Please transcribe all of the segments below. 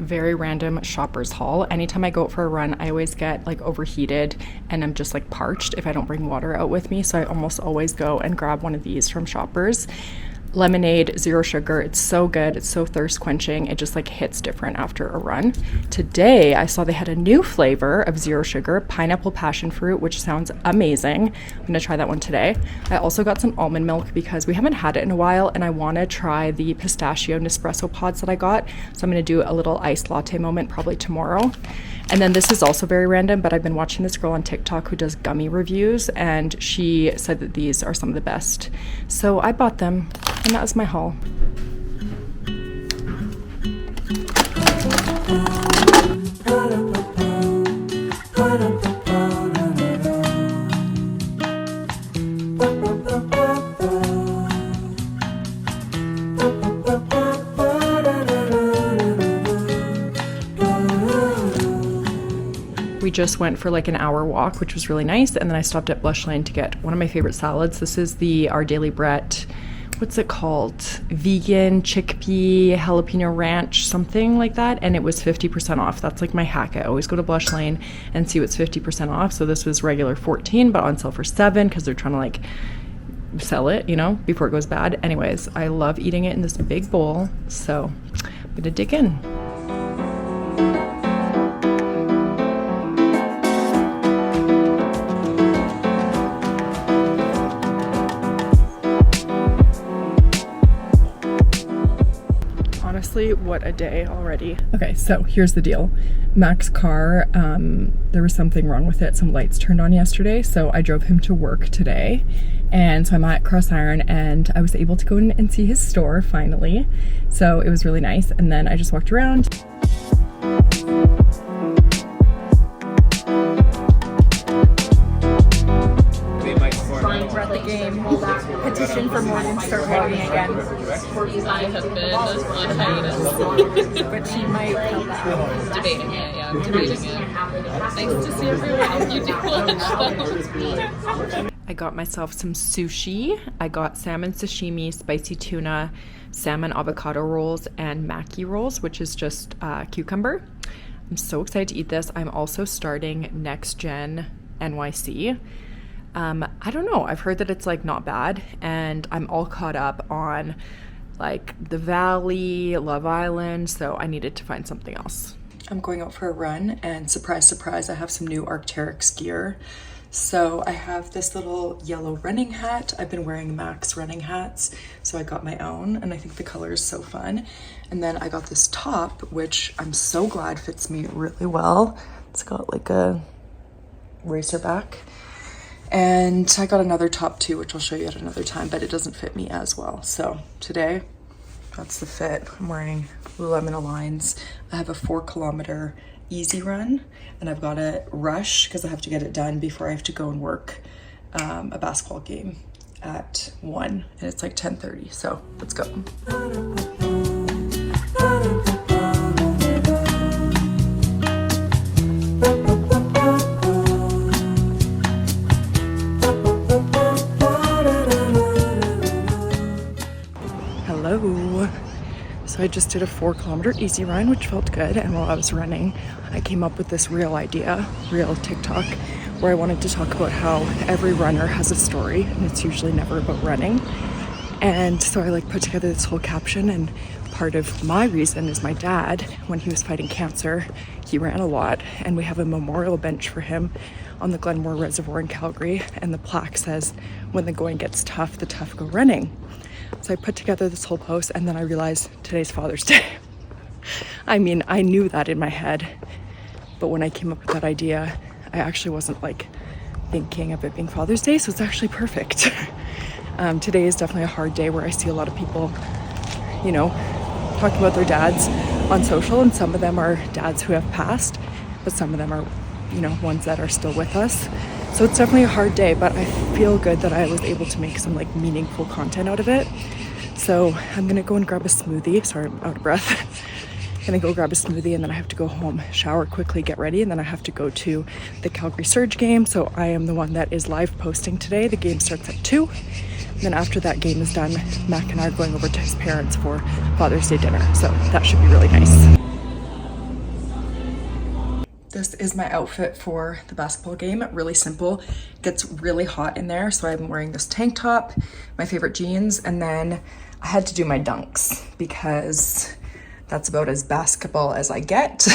very random shopper's haul. Anytime I go out for a run, I always get like overheated and I'm just like parched if I don't bring water out with me. So I almost always go and grab one of these from Shoppers. Lemonade, 0 sugar. It's so good. It's so thirst quenching. It just like hits different after a run. Today, I saw they had a new flavor of 0 sugar, pineapple passion fruit, which sounds amazing. I'm gonna try that one today. I also got some almond milk because we haven't had it in a while and I wanna try the pistachio Nespresso pods that I got. So I'm gonna do a little iced latte moment probably tomorrow. And then this is also very random, but I've been watching this girl on TikTok who does gummy reviews and she said that these are some of the best. So I bought them and that was my haul. We just went for like an hour walk, which was really nice. And then I stopped at Blush Lane to get one of my favorite salads. This is the Our Daily Brett, what's it called? Vegan chickpea jalapeno ranch, something like that. And it was 50% off. That's like my hack. I always go to Blush Lane and see what's 50% off. So this was regular 14, but on sale for 7 because they're trying to like sell it, you know, before it goes bad. Anyways, I love eating it in this big bowl. So I'm gonna dig in. Honestly, what a day already. Okay, so here's the deal. Mac's car, there was something wrong with it. Some lights turned on yesterday, so I drove him to work today. And so I'm at Cross Iron and I was able to go in and see his store finally. So it was really nice. And then I just walked around. The game petition for Morgan to start writing again. I have been on hiatus. But she might come back. Debating it, yeah, I'm debating it. Nice to see everyone. You do watch. I got myself some sushi. I got salmon sashimi, spicy tuna, salmon avocado rolls, and maki rolls, which is just cucumber. I'm so excited to eat this. I'm also starting Next Gen NYC. I don't know. I've heard that it's like not bad and I'm all caught up on like The Valley, Love Island, so I needed to find something else. I'm going out for a run and surprise, surprise, I have some new Arc'teryx gear. So I have this little yellow running hat. I've been wearing Mac's running hats, so I got my own and I think the color is so fun. And then I got this top, which I'm so glad fits me really well. It's got like a racer back. And I got another top too, which I'll show you at another time, but it doesn't fit me as well. So today, that's the fit. I'm wearing Lululemon Aligns. I have a 4-kilometer easy run and I've got a rush because I have to get it done before I have to go and work a basketball game at 1 and it's like 10:30. So let's go. Hello. So I just did a 4-kilometer easy run, which felt good. And while I was running, I came up with this real TikTok, where I wanted to talk about how every runner has a story and it's usually never about running. And so I like put together this whole caption, and part of my reason is my dad, when he was fighting cancer, he ran a lot, and we have a memorial bench for him on the Glenmore Reservoir in Calgary, and the plaque says, "When the going gets tough, the tough go running." So I put together this whole post and then I realized today's Father's Day. I mean, I knew that in my head, but when I came up with that idea, I actually wasn't like thinking of it being Father's Day, so it's actually perfect. Today is definitely a hard day where I see a lot of people, you know, talking about their dads on social, and some of them are dads who have passed, but some of them are, you know, ones that are still with us. So it's definitely a hard day, but I feel good that I was able to make some like meaningful content out of it. So I'm gonna go and grab a smoothie. Sorry, I'm out of breath. I'm gonna go grab a smoothie and then I have to go home, shower quickly, get ready, and then I have to go to the Calgary Surge game. So I am the one that is live posting today. The game starts at 2. And then after that game is done, Mac and I are going over to his parents for Father's Day dinner. So that should be really nice. This is my outfit for the basketball game. Really simple. It gets really hot in there, so I'm wearing this tank top, my favorite jeans, and then I had to do my dunks because that's about as basketball as I get.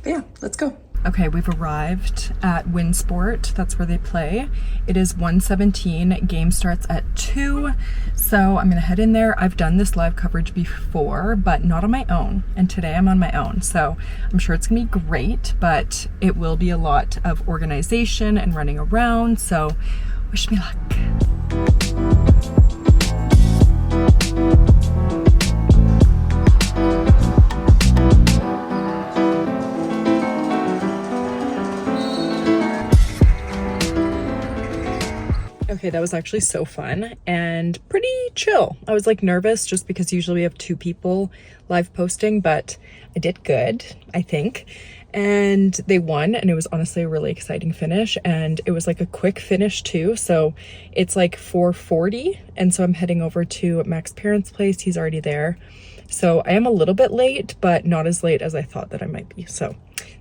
But yeah, let's go. Okay, we've arrived at Winsport. That's where they play. It is 1:17. Game starts at 2. So I'm gonna head in there. I've done this live coverage before, but not on my own. And today I'm on my own. So I'm sure it's gonna be great, but it will be a lot of organization and running around. So wish me luck. Okay, that was actually so fun and pretty chill. I was like nervous just because usually we have 2 people live posting, but I did good, I think. And they won, and it was honestly a really exciting finish, and it was like a quick finish too. So it's like 4:40, and so I'm heading over to Mac's parents' place. He's already there. So I am a little bit late, but not as late as I thought that I might be. So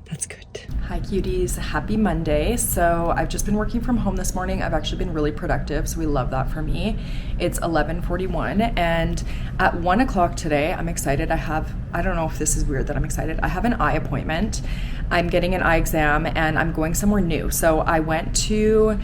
that's good. Hi cuties, happy Monday. So I've just been working from home this morning. I've actually been really productive, so we love that for me. It's 11:41, and at 1 o'clock today, I'm excited. I don't know if this is weird that I'm excited. I have an eye appointment. I'm getting an eye exam and I'm going somewhere new. So I went to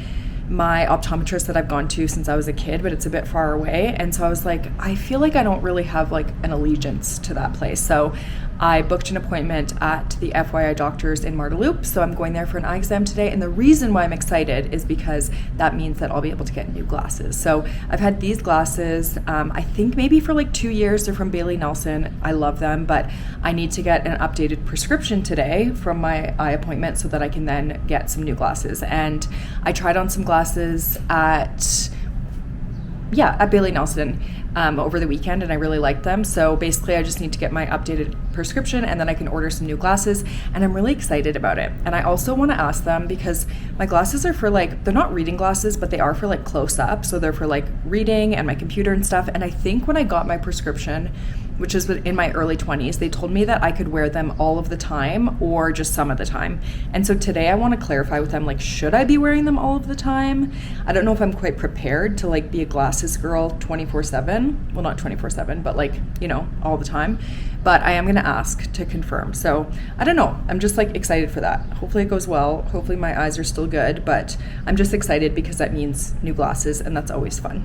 my optometrist that I've gone to since I was a kid, but it's a bit far away. And so I was like, I feel like I don't really have like an allegiance to that place. So I booked an appointment at the FYI doctors in Marteloup. So I'm going there for an eye exam today. And the reason why I'm excited is because that means that I'll be able to get new glasses. So I've had these glasses, I think maybe for like 2 years. They're from Bailey Nelson. I love them, but I need to get an updated prescription today from my eye appointment so that I can then get some new glasses. And I tried on some glasses at Bailey Nelson over the weekend, and I really liked them. So basically I just need to get my updated prescription and then I can order some new glasses, and I'm really excited about it. And I also want to ask them, because my glasses are for like, they're not reading glasses, but they are for like close up. So they're for like reading and my computer and stuff. And I think when I got my prescription, which is in my early 20s, they told me that I could wear them all of the time or just some of the time. And so today I want to clarify with them, like, should I be wearing them all of the time? I don't know if I'm quite prepared to like be a glasses girl 24/7. Well, not 24/7, but like, you know, all the time. But I am going to ask to confirm. So I don't know. I'm just like excited for that. Hopefully it goes well. Hopefully my eyes are still good, but I'm just excited because that means new glasses, and that's always fun.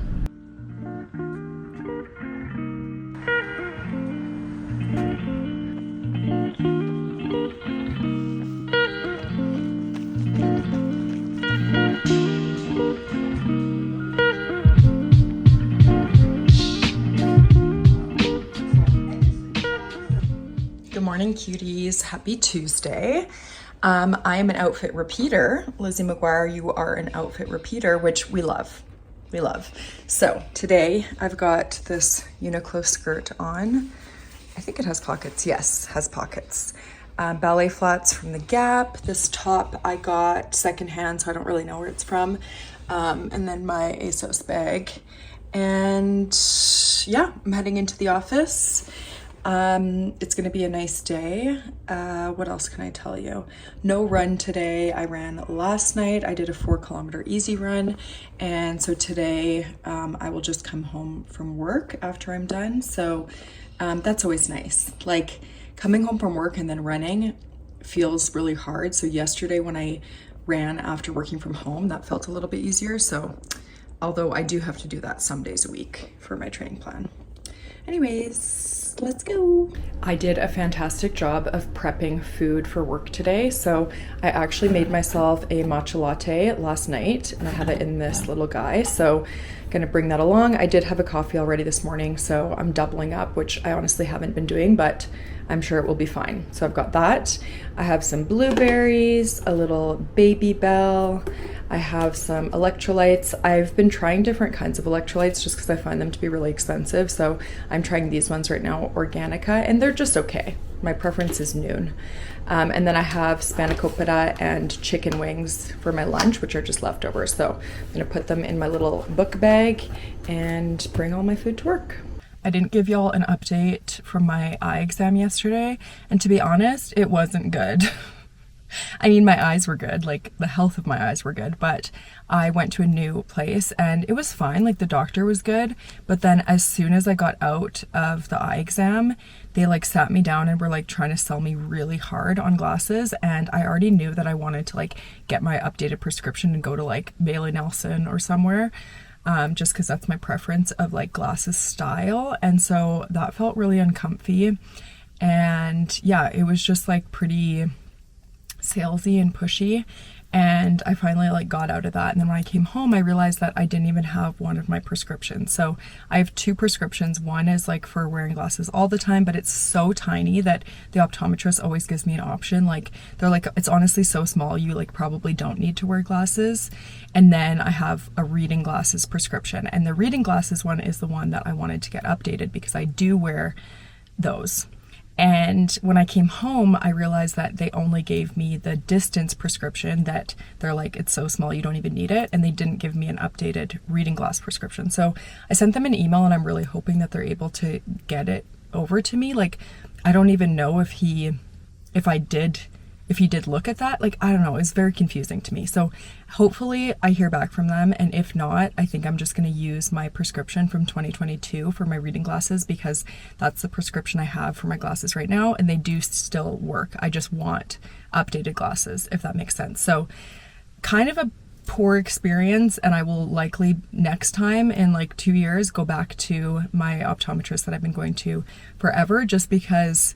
Good morning, cuties. Happy Tuesday. I am an outfit repeater. Lizzie McGuire, you are an outfit repeater, which we love. We love. So today I've got this Uniqlo skirt on. I think it has pockets. Yes, has pockets. Ballet flats from the Gap. This top I got secondhand, so I don't really know where it's from. And then my ASOS bag. And yeah, I'm heading into the office. It's gonna be a nice day. What else can I tell you? No run today. I ran last night. I did a 4-kilometer easy run, and so today I will just come home from work after I'm done. So that's always nice. Like, coming home from work and then running feels really hard. So yesterday when I ran after working from home, that felt a little bit easier. So although I do have to do that some days a week for my training plan. Anyways, let's go. I did a fantastic job of prepping food for work today. So I actually made myself a matcha latte last night, and I have it in this little guy. So I'm gonna bring that along. I did have a coffee already this morning, so I'm doubling up, which I honestly haven't been doing, but I'm sure it will be fine. So I've got that. I have some blueberries, a little Baby Bell. I have some electrolytes. I've been trying different kinds of electrolytes just because I find them to be really expensive. So I'm trying these ones right now, Organica, and they're just okay. My preference is Noon. And then I have spanakopita and chicken wings for my lunch, which are just leftovers. So I'm gonna put them in my little book bag and bring all my food to work. I didn't give y'all an update from my eye exam yesterday, and to be honest, it wasn't good. I mean, my eyes were good, like the health of my eyes were good, but I went to a new place and it was fine. Like the doctor was good, but then as soon as I got out of the eye exam, they like sat me down and were like trying to sell me really hard on glasses. And I already knew that I wanted to like get my updated prescription and go to like Bailey Nelson or somewhere. Just because that's my preference of like glasses style. And so that felt really uncomfy. And yeah, it was just like pretty salesy and pushy. And I finally like got out of that. And then when I came home, I realized that I didn't even have one of my prescriptions. So I have 2 prescriptions. One is like for wearing glasses all the time, but it's so tiny that the optometrist always gives me an option. Like they're like, it's honestly so small, you like probably don't need to wear glasses. And then I have a reading glasses prescription. And the reading glasses one is the one that I wanted to get updated because I do wear those. And when I came home, I realized that they only gave me the distance prescription, that they're like, it's so small, you don't even need it. And they didn't give me an updated reading glass prescription. So I sent them an email and I'm really hoping that they're able to get it over to me. Like, I don't even know if he did look at that. Like, I don't know, it's very confusing to me. So hopefully I hear back from them. And if not, I think I'm just going to use my prescription from 2022 for my reading glasses, because that's the prescription I have for my glasses right now. And they do still work. I just want updated glasses, if that makes sense. So kind of a poor experience. And I will likely next time in like 2 years go back to my optometrist that I've been going to forever, just because,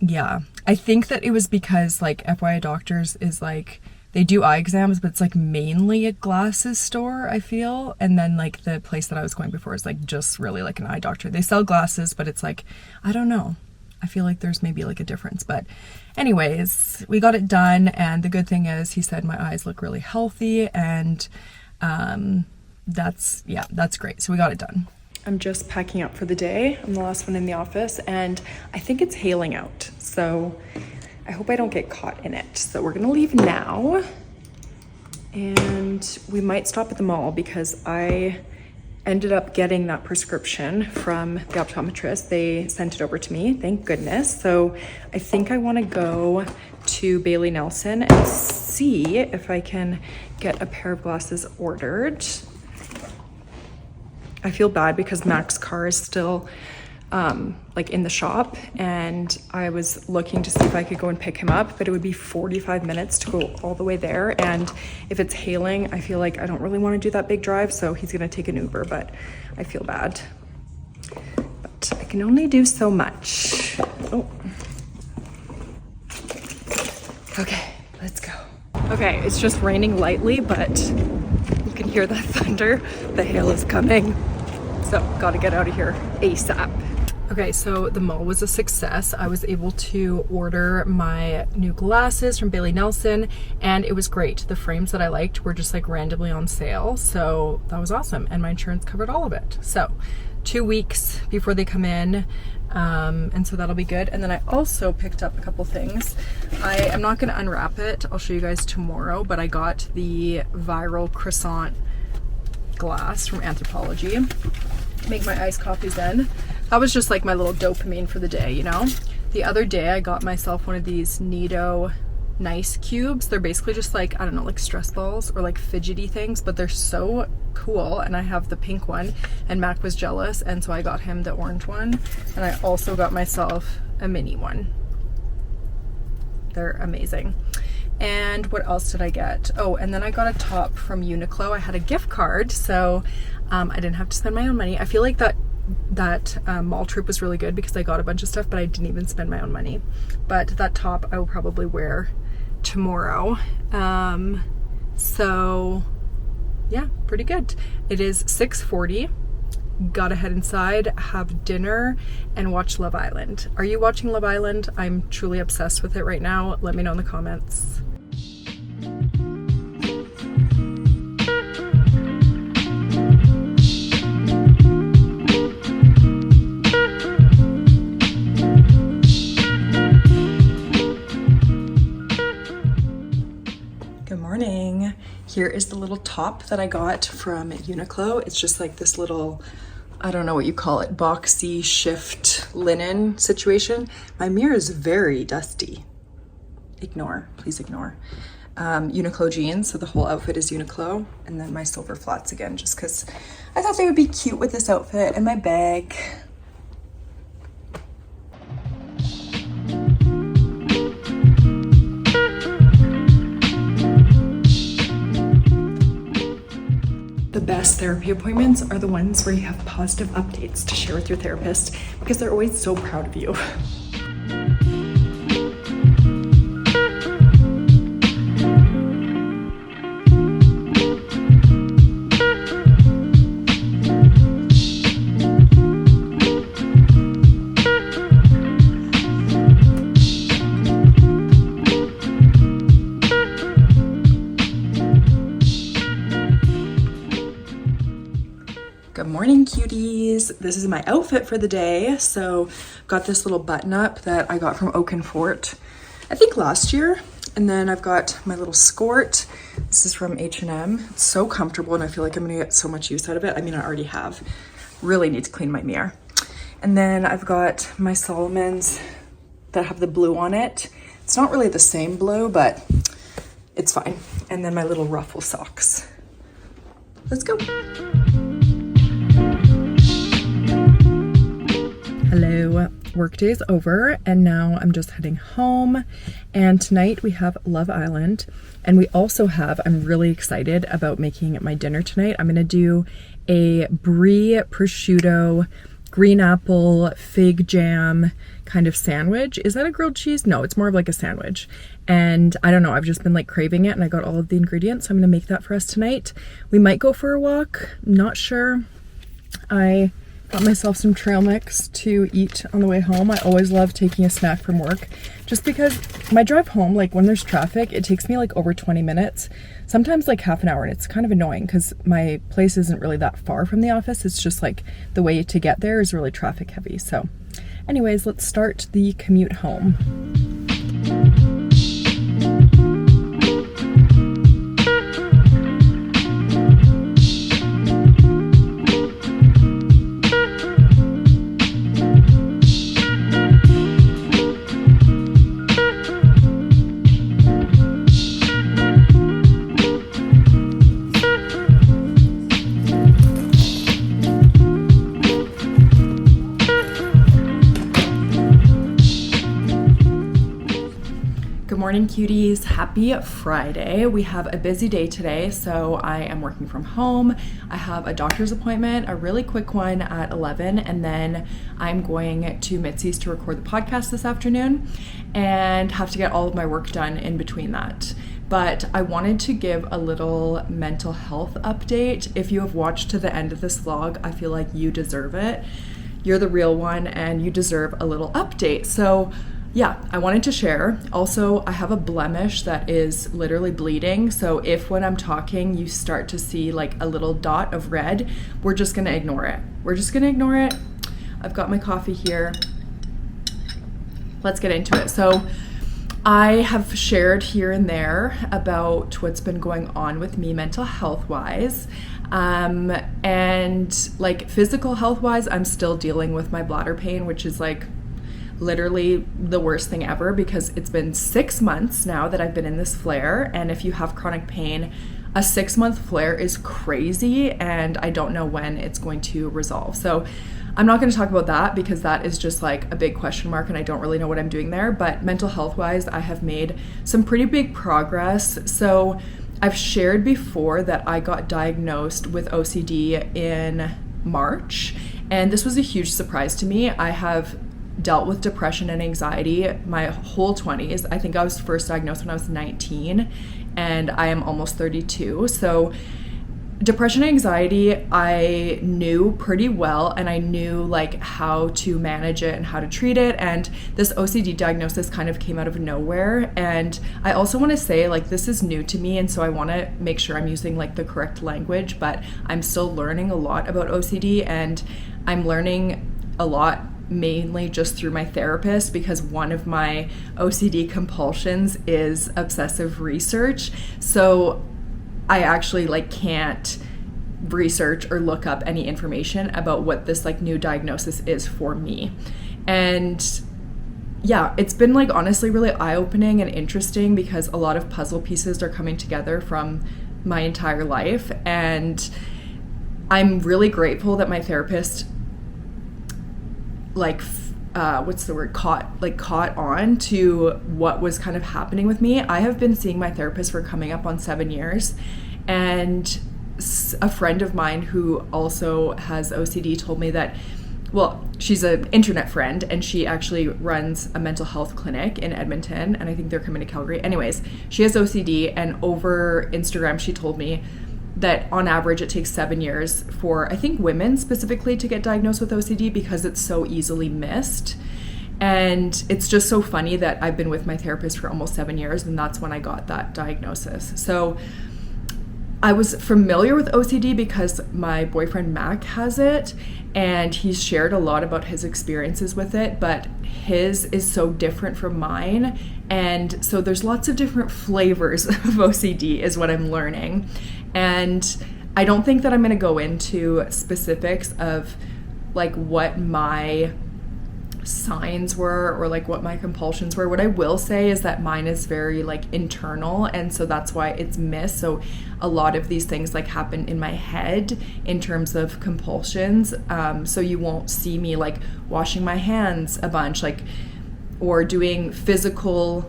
yeah, I think that it was because like FYI Doctors is like, they do eye exams, but it's like mainly a glasses store, I feel. And then like the place that I was going before is like just really like an eye doctor. They sell glasses, but it's like, I don't know. I feel like there's maybe like a difference. But anyways, we got it done. And the good thing is he said my eyes look really healthy, and that's great. So we got it done. I'm just packing up for the day. I'm the last one in the office and I think it's hailing out. So I hope I don't get caught in it. So we're gonna leave now and we might stop at the mall because I ended up getting that prescription from the optometrist. They sent it over to me, thank goodness. So I think I wanna go to Bailey Nelson and see if I can get a pair of glasses ordered. I feel bad because Mac's car is still like in the shop, and I was looking to see if I could go and pick him up, but it would be 45 minutes to go all the way there. And if it's hailing, I feel like I don't really want to do that big drive. So he's going to take an Uber, but I feel bad. But I can only do so much. Oh. Okay, let's go. Okay, it's just raining lightly, but you can hear that thunder. The hail is coming. So gotta get out of here ASAP. Okay, so the mall was a success. I was able to order my new glasses from Bailey Nelson and it was great. The frames that I liked were just like randomly on sale. So that was awesome. And my insurance covered all of it. So 2 weeks before they come in. And so that'll be good. And then I also picked up a couple things. I am not gonna unwrap it. I'll show you guys tomorrow, but I got the viral croissant glass from Anthropology. Make my iced coffees in. That was just like my little dopamine for the day, you know? The other day I got myself one of these Nido Nice Cubes. They're basically just like, I don't know, like stress balls or like fidgety things, but they're so cool. And I have the pink one and Mac was jealous, and so I got him the orange one. And I also got myself a mini one. They're amazing. And what else did I get? Oh, and then I got a top from Uniqlo. I had a gift card, so I didn't have to spend my own money. I feel like that mall trip was really good because I got a bunch of stuff, but I didn't even spend my own money. But that top I will probably wear tomorrow. So yeah, pretty good. It is 6:40. Gotta head inside, have dinner, and watch Love Island. Are you watching Love Island? I'm truly obsessed with it right now. Let me know in the comments. Good morning. Here is the little top that I got from Uniqlo. It's just like this little, I don't know what you call it, boxy shift linen situation. My mirror is very dusty. ignore, please ignore. Uniqlo jeans, so the whole outfit is Uniqlo, and then my silver flats again, just because I thought they would be cute with this outfit and my bag. The best therapy appointments are the ones where you have positive updates to share with your therapist because they're always so proud of you. Good morning, cuties. This is my outfit for the day. So got this little button up that I got from Oak and Fort, I think last year. And then I've got my little skirt. This is from H&M. It's so comfortable and I feel like I'm gonna get so much use out of it. I mean, I already have. Really need to clean my mirror. And then I've got my Solomon's that have the blue on it. It's not really the same blue, but it's fine. And then my little ruffle socks. Let's go. Hello, workday is over and now I'm just heading home, and tonight we have Love Island, and we also have, I'm really excited about making my dinner tonight. I'm gonna do a brie prosciutto green apple fig jam kind of sandwich. Is that a grilled cheese? No, it's more of like a sandwich, and I don't know, I've just been like craving it and I got all of the ingredients, so I'm gonna make that for us tonight. We might go for a walk, I'm not sure. I got myself some trail mix to eat on the way home. I always love taking a snack from work just because my drive home, like when there's traffic, it takes me like over 20 minutes, sometimes like half an hour, and it's kind of annoying because my place isn't really that far from the office. It's just like the way to get there is really traffic heavy. So anyways, let's start the commute home. Good morning, cuties. Happy Friday. We have a busy day today, so I am working from home. I have a doctor's appointment, a really quick one at 11, and then I'm going to Mitzi's to record the podcast this afternoon and have to get all of my work done in between that. But I wanted to give a little mental health update. If you have watched to the end of this vlog, I feel like you deserve it. You're the real one and you deserve a little update. So yeah, I wanted to share. Also, I have a blemish that is literally bleeding. So if when I'm talking, you start to see like a little dot of red, we're just gonna ignore it. We're just gonna ignore it. I've got my coffee here. Let's get into it. So I have shared here and there about what's been going on with me mental health wise. And like physical health wise, I'm still dealing with my bladder pain, which is like literally the worst thing ever because it's been 6 months now that I've been in this flare, and if you have chronic pain, a 6-month flare is crazy and I don't know when it's going to resolve. So I'm not going to talk about that because that is just like a big question mark and I don't really know what I'm doing there. But mental health wise, I have made some pretty big progress. So I've shared before that I got diagnosed with OCD in March, and this was a huge surprise to me. I have dealt with depression and anxiety my whole 20s. I think I was first diagnosed when I was 19 and I am almost 32. So depression and anxiety I knew pretty well, and I knew like how to manage it and how to treat it, and this OCD diagnosis kind of came out of nowhere. And I also want to say like this is new to me, and so I want to make sure I'm using like the correct language, but I'm still learning a lot about OCD, and I'm learning a lot mainly just through my therapist because one of my OCD compulsions is obsessive research. So I actually like can't research or look up any information about what this like new diagnosis is for me. And yeah, it's been like honestly really eye-opening and interesting because a lot of puzzle pieces are coming together from my entire life, and I'm really grateful that my therapist like what's the word, caught on to what was kind of happening with me. I have been seeing my therapist for coming up on 7 years, and a friend of mine who also has OCD told me that, well, she's an internet friend, and she actually runs a mental health clinic in Edmonton, and I think they're coming to Calgary. Anyways, she has OCD, and over Instagram, she told me that on average it takes 7 years for, I think, women specifically to get diagnosed with OCD because it's so easily missed. And it's just so funny that I've been with my therapist for almost 7 years, and that's when I got that diagnosis. So I was familiar with OCD because my boyfriend Mac has it, and he's shared a lot about his experiences with it, but his is so different from mine. And so there's lots of different flavors of OCD is what I'm learning. And I don't think that I'm going to go into specifics of like what my signs were or like what my compulsions were. What I will say is that mine is very like internal, and so that's why it's missed. So a lot of these things like happen in my head in terms of compulsions. So you won't see me like washing my hands a bunch, like, or doing physical,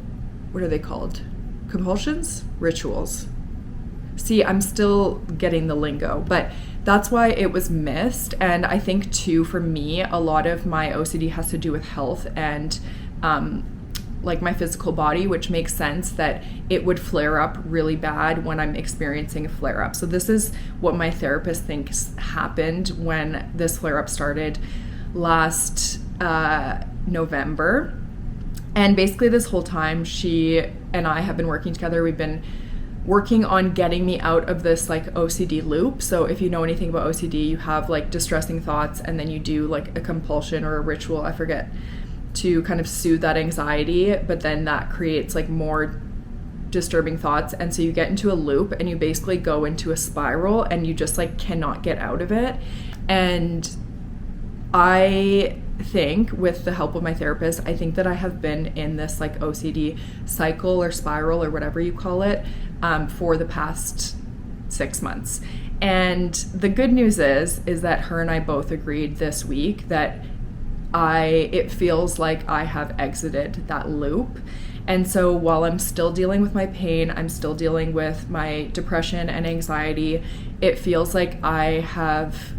what are they called? Compulsions? Rituals. See, I'm still getting the lingo, but that's why it was missed. And I think too, for me, a lot of my OCD has to do with health and like my physical body, which makes sense that it would flare up really bad when I'm experiencing a flare up. So this is what my therapist thinks happened when this flare up started last November. And basically this whole time, she and I have been working together. We've been working on getting me out of this like OCD loop. So if you know anything about OCD, you have like distressing thoughts, and then you do like a compulsion or a ritual, I forget, to kind of soothe that anxiety, but then that creates like more disturbing thoughts. And so you get into a loop, and you basically go into a spiral, and you just like cannot get out of it. And I think with the help of my therapist, I think that I have been in this like OCD cycle or spiral or whatever you call it for the past 6 months. And the good news is that her and I both agreed this week that it feels like I have exited that loop. And so while I'm still dealing with my pain, I'm still dealing with my depression and anxiety, it feels like I have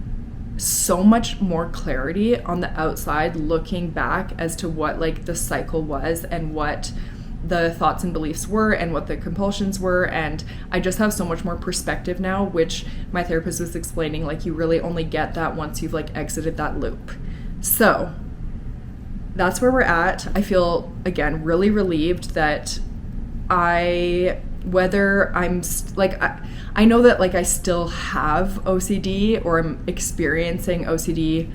so much more clarity on the outside looking back as to what like the cycle was and what the thoughts and beliefs were and what the compulsions were. And I just have so much more perspective now, which my therapist was explaining, like you really only get that once you've like exited that loop. So that's where we're at. I feel, again, really relieved that I know that like I still have OCD or I'm experiencing OCD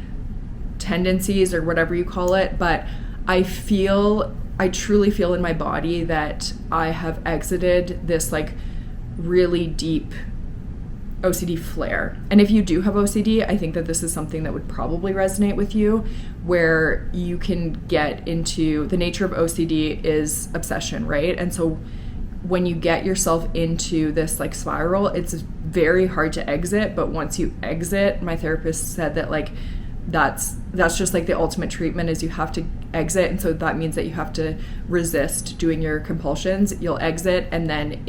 tendencies or whatever you call it, but I truly feel in my body that I have exited this like really deep OCD flare. And if you do have OCD, I think that this is something that would probably resonate with you, where you can get into the nature of OCD is obsession, right? And so when you get yourself into this like spiral, it's very hard to exit. But once you exit, my therapist said that like that's just like the ultimate treatment is you have to exit. And so that means that you have to resist doing your compulsions. You'll exit, and then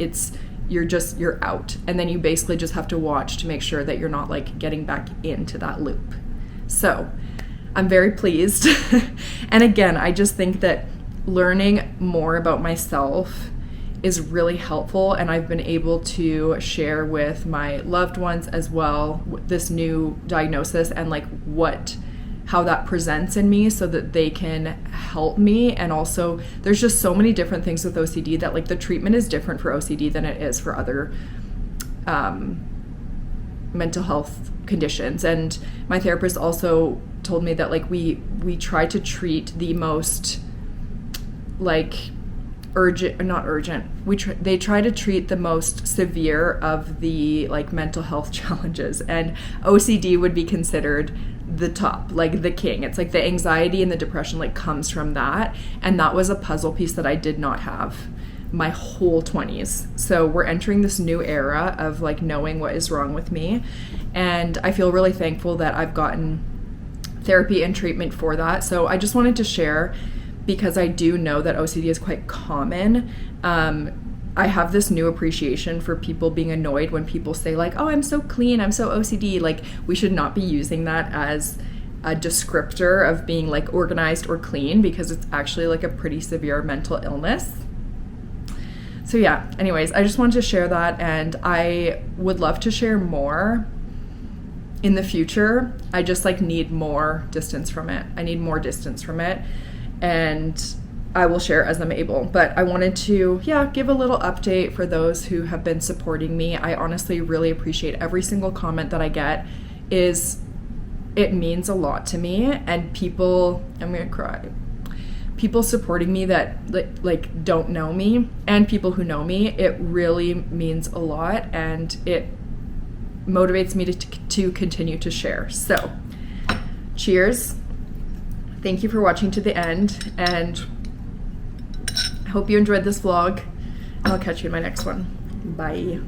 you're out. And then you basically just have to watch to make sure that you're not like getting back into that loop. So I'm very pleased. And again, I just think that learning more about myself is really helpful, and I've been able to share with my loved ones as well this new diagnosis and like how that presents in me so that they can help me. And also there's just so many different things with OCD that like the treatment is different for OCD than it is for other mental health conditions. And my therapist also told me that like we try to treat the most like they try to treat the most severe of the like mental health challenges, and OCD would be considered the top, like the king. It's like the anxiety and the depression like comes from that. And that was a puzzle piece that I did not have my whole 20s. So we're entering this new era of like knowing what is wrong with me. And I feel really thankful that I've gotten therapy and treatment for that. So I just wanted to share, because I do know that OCD is quite common. I have this new appreciation for people being annoyed when people say like, oh, I'm so clean, I'm so OCD. Like, we should not be using that as a descriptor of being like organized or clean, because it's actually like a pretty severe mental illness. So yeah, anyways, I just wanted to share that, and I would love to share more in the future. I just like need more distance from it. I need more distance from it, and I will share as I'm able. But I wanted to, give a little update for those who have been supporting me. I honestly really appreciate every single comment that I get. It means a lot to me, and people, I'm gonna cry. People supporting me that like don't know me, and people who know me, it really means a lot, and it motivates me to continue to share. So, cheers. Thank you for watching to the end, and I hope you enjoyed this vlog, and I'll catch you in my next one. Bye.